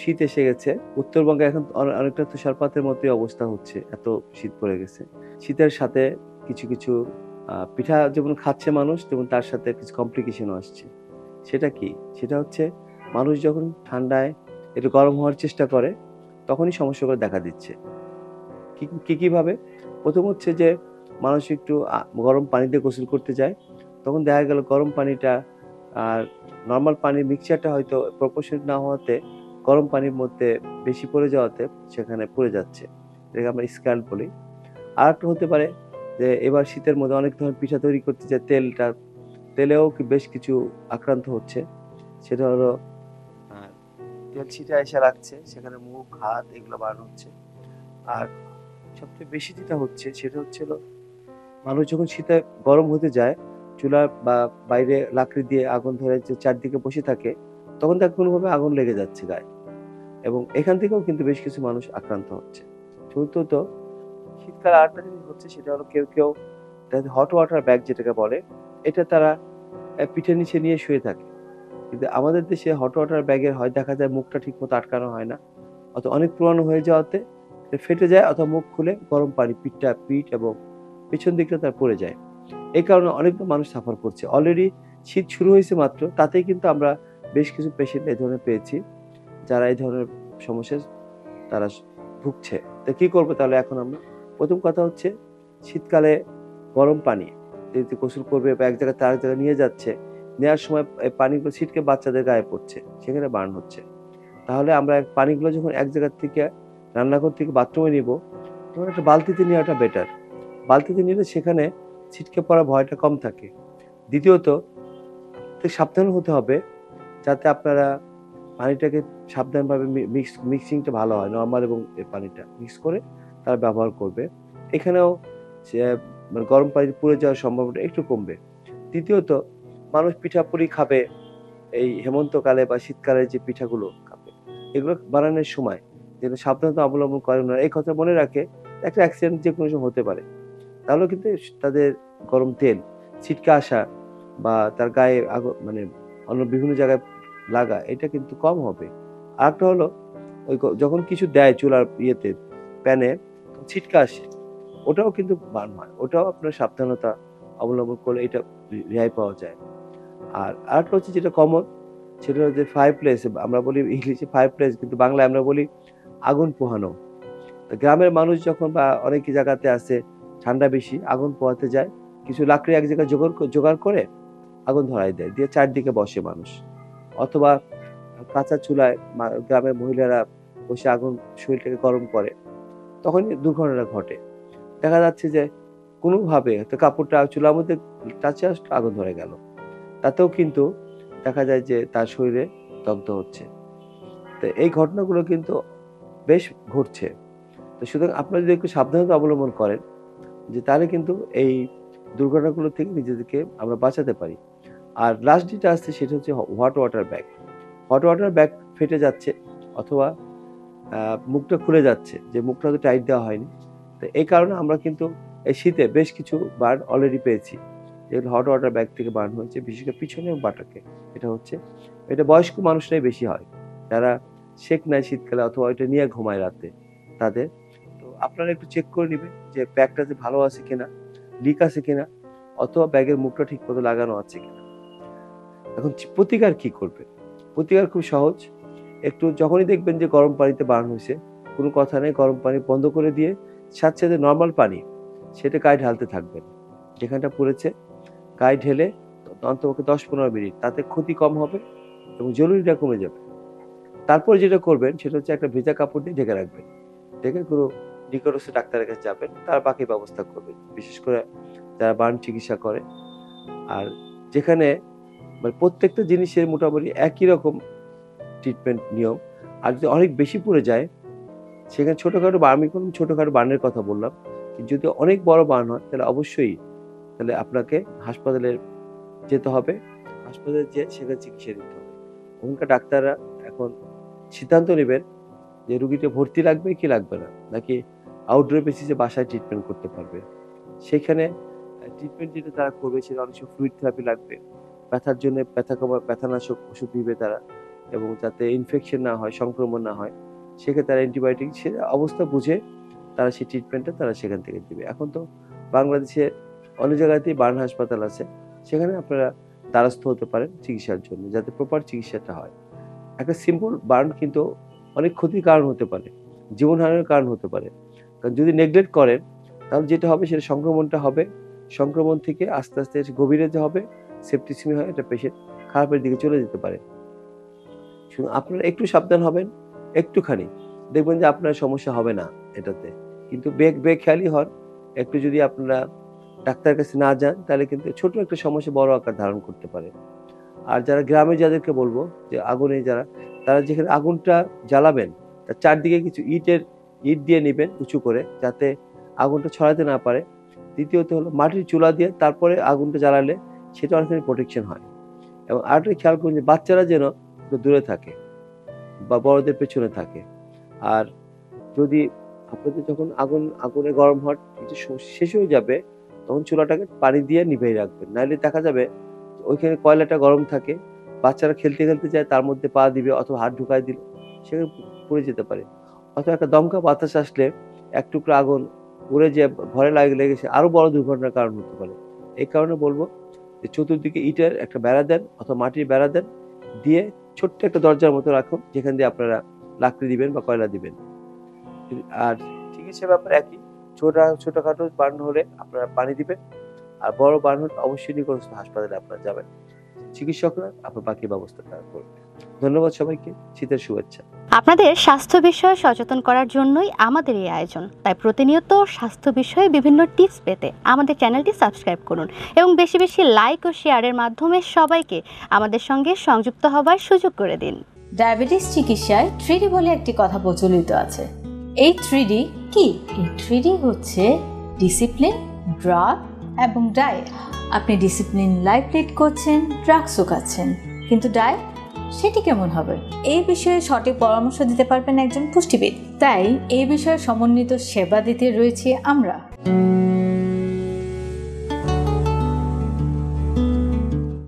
শীত এসে গেছে। উত্তরবঙ্গে এখন অনেকটা তুষারপাতের মতোই অবস্থা হচ্ছে। এত শীত পড়ে গেছে। শীতের সাথে কিছু পিঠা যেমন খাচ্ছে মানুষ, তেমন তার সাথে কিছু কমপ্লিকেশন ও আসছে। সেটা কি? সেটা হচ্ছে মানুষ যখন ঠান্ডায় একটু গরম হওয়ার চেষ্টা করে, তখনই সমস্যাগুলো দেখা দিচ্ছে। কিভাবে? ১ম হচ্ছে যে মানুষ একটু গরম পানি দিয়ে গোসল করতে যায়। তখন দেখা গেল গরম পানিটা আর নরমাল পানির মিক্সচারটা হয়তো প্রপোর্শন না হওয়াতে গরম পানির মধ্যে বেশি পড়ে যাওয়াতে সেখানে পড়ে যাচ্ছে। এটাকে আমরা স্ক্যাল্ড বলি। আরেকটা হতে পারে যে এবার শীতের মধ্যে অনেক ধরনের পিঠা তৈরি করতে যেয়ে তেলেও বেশ কিছু আক্রান্ত হচ্ছে। সেটা হলো আ তেল ছিটা এসে লাগছে, সেখানে মুখ, হাত এগুলো বার্ন হচ্ছে। আর সবচেয়ে বেশি যেটা হচ্ছে সেটা হচ্ছে হলো মানুষ যখন শীতে গরম হতে যায়, চুলা বা বাইরে লাকড়ি দিয়ে আগুন ধরে যে চারদিকে বসে থাকে, তখন তার কোনোভাবে আগুন লেগে যাচ্ছে গায়ে। এবং এখান থেকেও কিন্তু বেশ কিছু মানুষ আক্রান্ত হচ্ছে। চতুর্থত শীতকালে আরেকটা জিনিস হচ্ছে সেটা হলো কেউ দেখা হট ওয়াটার ব্যাগ যেটাকে বলে, এটা তারা পিঠের নিচে নিয়ে শুয়ে থাকে। কিন্তু আমাদের দেশে হট ওয়াটার ব্যাগের হয় দেখা যায় মুখটা ঠিকমতো আটকানো হয় না। অথবা অনেক পুরানো হয়ে যাওয়াতে এটা ফেটে যায় অথবা মুখ খুলে গরম পানি পিঠ এবং পেছন দিকটা তার পড়ে যায়। এই কারণে অনেকগুলো মানুষ সাফার করছে। অলরেডি শীত শুরু হয়েছে মাত্র, তাতেই কিন্তু আমরা বেশ কিছু পেশেন্ট এই ধরনের পেয়েছি, যারা এই ধরনের সমস্যায় তারা ভুগছে। তো কি করব তাহলে এখন আমরা? ১ম কথা হচ্ছে শীতকালে গরম পানি যেহেতু গোসল করবে বা এক জায়গা থেকে আরেক জায়গায় নিয়ে যাচ্ছে, নেওয়ার সময় এই পানিগুলো ছিটকে বাচ্চাদের গায়ে পড়ছে। সেখানে বার্ন হচ্ছে। তাহলে আমরা পানিগুলো যখন এক জায়গা থেকে রান্নাঘর থেকে বাথরুমে নিবো, তখন একটা বালতিতে নেওয়াটা বেটার। বালতিতে নিলে সেখানে ছিটকে পড়ার ভয়টা কম থাকে। দ্বিতীয়ত সাবধান হতে হবে যাতে আপনারা পানিটাকে সাবধানভাবে মিক্সিংটা ভালো হয়। নরমাল এবং পানিটা মিক্স করে তারা ব্যবহার করবে। এখানেও সে মানে গরম পানিতে পুড়ে যাওয়ার সম্ভাবনাটা একটু কমবে। তৃতীয়ত মানুষ পিঠাপুলি খাবে এই হেমন্তকালে বা শীতকালে যে পিঠাগুলো খাবে, এগুলো বানানোর সময় যেন সাবধানতা অবলম্বন করে ওনারা এই কথা মনে রাখে, একটা অ্যাক্সিডেন্ট যেকোনো সময় হতে পারে। তাহলেও কিন্তু তাদের গরম তেল ছিটকে আসা বা তার গায়ে মানে অন্য বিভিন্ন জায়গায় লাগা এটা কিন্তু কম হবে। আরেকটা হলো ওই যখন কিছু দেয় চুলার ইয়েতে প্যানে ছিটকে আসে, ওটাও কিন্তু বার্ন হয়। ওটাও আপনার সাবধানতা অবলম্বন করলে এটা রেহাই পাওয়া যায়। আর আরেকটা হচ্ছে যেটা কমন সেটা হচ্ছে ফায়ার প্লেস আমরা বলি ইংলিশে ফায়ার প্লেস কিন্তু বাংলায় আমরা বলি আগুন পোহানো। তো গ্রামের মানুষ যখন বা অনেক জায়গাতে আছে ঠান্ডা বেশি আগুন পোহাতে যায়, কিছু লাকড়ি এক জায়গায় জোগাড় করে আগুন ধরায় দেয়। দিয়ে চারদিকে বসে মানুষ। অথবা কাঁচা চুলায় গ্রামের মহিলারা বসে আগুন শরীরটাকে গরম করে। তখনই দুর্ঘটনা ঘটে। দেখা যাচ্ছে যে কোনোভাবে হয়তো কাপড়টা চুলার মধ্যে টাচে আসলো আগুন ধরে গেল। তাতেও কিন্তু দেখা যায় যে তার শরীরে দগ্ধ হচ্ছে। তো এই ঘটনাগুলো কিন্তু বেশ ঘটছে। তো সুতরাং আপনারা যদি একটু সাবধানতা অবলম্বন করেন যে তাহলে কিন্তু এই দুর্ঘটনাগুলো থেকে নিজেদেরকে আমরা বাঁচাতে পারি। আর লাস্ট যেটা আছে সেটা হচ্ছে hot water bag. Hot water bag ফেটে যাচ্ছে অথবা আ মুখটা খুলে যাচ্ছে যে মুখটা হয়তো টাইট দেওয়া হয়নি। তো এই কারণে আমরা কিন্তু এই শীতে বেশ কিছু বার্ন অলরেডি পেয়েছি। যেগুলো হট ওয়াটার ব্যাগ থেকে বার্ন হয়েছে বিশেষ করে পিছনে এবং বাটাকে। এটা হচ্ছে এটা বয়স্ক মানুষরাই বেশি হয়। যারা সেক নেয় শীতকালে অথবা ওইটা নিয়ে ঘুমায় রাতে তাদের। তো আপনারা একটু চেক করে নিবেন যে ব্যাগটা যে ভালো আছে কিনা, লিক আছে কিনা অথবা ব্যাগের মুখটা ঠিকমতো লাগানো আছে কিনা। এখন প্রতিকার কি করবেন? প্রতিকার খুব সহজ। একটু যখনই দেখবেন যে গরম পানিতে বার্ন হইছে, কোনো কথা নেই গরম পানি বন্ধ করে দিয়ে সাথে নরমাল পানি সেটা গায়ে ঢালতে থাকবেন। যেখানটা পুড়েছে গায়ে ঢেলে অন্ততপক্ষে ১০-১৫ মিনিট। তাতে ক্ষতি কম হবে এবং জ্বলুনিটা কমে যাবে। তারপর যেটা করবেন সেটা হচ্ছে একটা ভেজা কাপড় দিয়ে ঢেকে রাখবেন। ঢেকে কোনো নিকটস্থ ডাক্তারের কাছে যাবেন। তারা বাকি ব্যবস্থা করবে। বিশেষ করে যারা বার্ন চিকিৎসা করে। আর যেখানে মানে প্রত্যেকটা জিনিসের মোটামুটি একই রকম ট্রিটমেন্ট নিয়ম। আর যদি অনেক বেশি পড়ে যায়, সেখানে ছোটখাটো বা আমি কোনো ছোটখাটো বার্নের কথা বললাম। যদি অনেক বড় বার্ন হয় তাহলে অবশ্যই তাহলে আপনাকে হাসপাতালে যেতে হবে। হাসপাতালে যেয়ে সেখানে চিকিৎসা নিতে হবে। ওখানকার ডাক্তাররা এখন সিদ্ধান্ত নেবেন যে রুগীটা ভর্তি লাগবে কি লাগবে না। নাকি আউটডোর বেসিসে বাসায় ট্রিটমেন্ট করতে পারবে। সেখানে ট্রিটমেন্ট যেটা তারা করবে সেটা অনেক সময় ফ্লুইড থেরাপি লাগবে। ব্যথার জন্য ব্যথানাশক ওষুধ দিবে তারা, এবং যাতে ইনফেকশন না হয়, সংক্রমণ না হয় সেক্ষেত্রে তারা অ্যান্টিবায়োটিক সে অবস্থা বুঝে তারা সেই ট্রিটমেন্টটা তারা সেখান থেকে দিবে। এখন তো বাংলাদেশে অনেক জায়গাতেই বার্ন হাসপাতাল আছে, সেখানে আপনারা দ্বারস্থ হতে পারেন চিকিৎসার জন্য, যাতে প্রপার চিকিৎসাটা হয়। একটা সিম্পল বার্ন কিন্তু অনেক ক্ষতির কারণ হতে পারে, জীবনহানির কারণ হতে পারে। কারণ যদি নেগলেক্ট করেন তাহলে যেটা হবে সেটা সংক্রমণটা হবে, সংক্রমণ থেকে আস্তে আস্তে গভীরে যে হবে সেপ্টিসিমি হয়, এটা পেশেন্ট খারাপের দিকে চলে যেতে পারে। শুধু আপনারা একটু সাবধান হবেন, একটুখানি দেখবেন যে আপনার সমস্যা হবে না এটাতে। কিন্তু বেখেয়ালি হন, একটু যদি আপনারা ডাক্তারের কাছে না যান তাহলে কিন্তু ছোট একটা সমস্যা বড় আকার ধারণ করতে পারে। আর যারা গ্রামে যাদেরকে বলবো যে আগুনে তারা যেখানে আগুনটা জ্বালাবেন তার চারদিকে কিছু ইট দিয়ে নেবেন উঁচু করে, যাতে আগুনটা ছড়াতে না পারে। দ্বিতীয়ত হলো মাটির চুলা দিয়ে তারপরে আগুনটা জ্বালালে সেটা অনেকখানি প্রোটেকশন হয়। এবং আরেকটা খেয়াল করুন যে বাচ্চারা যেন একটু দূরে থাকে বা বড়দের পেছনে থাকে। আর যদি আপনাদের যখন আগুনে গরম হওয়ার কিছু শেষ হয়ে যাবে তখন চুলাটাকে পানি দিয়ে নিভিয়ে রাখবেন, নাহলে দেখা যাবে ওইখানে কয়লাটা গরম থাকে, বাচ্চারা খেলতে খেলতে যায় তার মধ্যে পা দিবে অথবা হাত ঢুকায় দিল, সেখানে পুড়ে যেতে পারে। অথবা একটা দমকা বাতাস আসলে এক টুকরো আগুন উড়ে যে ঘরে লেগেছে আরো বড় দুর্ঘটনার কারণ হতে পারে। এই কারণে বলবো যে চতুর্দিকে ইটের একটা বেড়া দেন অথবা মাটির বেড়া দেন, দিয়ে ছোট্ট একটা দরজার মতো রাখুন যেখান দিয়ে আপনারা লাকড়ি দিবেন বা কয়লা দিবেন। আর চিকিৎসার ব্যাপার একই, ছোটখাটো বার্ন হলে আপনারা পানি দিবেন, আর বড় বার্ন হলে অবশ্যই নিকটস্থ হাসপাতালে আপনারা যাবেন, চিকিৎসকরা আপনার বাকি ব্যবস্থা তারা করবে। ধন্যবাদ সবাইকে, শীতের শুভেচ্ছা। আপনাদের স্বাস্থ্য বিষয়ে সচেতন করার জন্যই আমাদের এই আয়োজন। তাই প্রতিনিয়ত স্বাস্থ্য বিষয়ে বিভিন্ন টিপস পেতে আমাদের চ্যানেলটি সাবস্ক্রাইব করুন এবং বেশি বেশি লাইক ও শেয়ারের মাধ্যমে সবাইকে আমাদের সঙ্গে সংযুক্ত হবার সুযোগ করে দিন। ডায়াবেটিস চিকিৎসায় 3D বলে একটি কথা প্রচলিত আছে। এই 3D কি? এই 3D হচ্ছে ডিসিপ্লিন, ড্রাগ এবং ডায়েট। আপনি ডিসিপ্লিন লাইফ লিড করছেন, ড্রাগসও খাচ্ছেন, কিন্তু ডায়েট সেটি কেমন হবে? এই বিষয়ে সঠিক পরামর্শ দিতে পারবেন একজন পুষ্টিবিদ। তাই এই বিষয়ে সমন্বিত সেবা দিতে রয়েছি আমরা।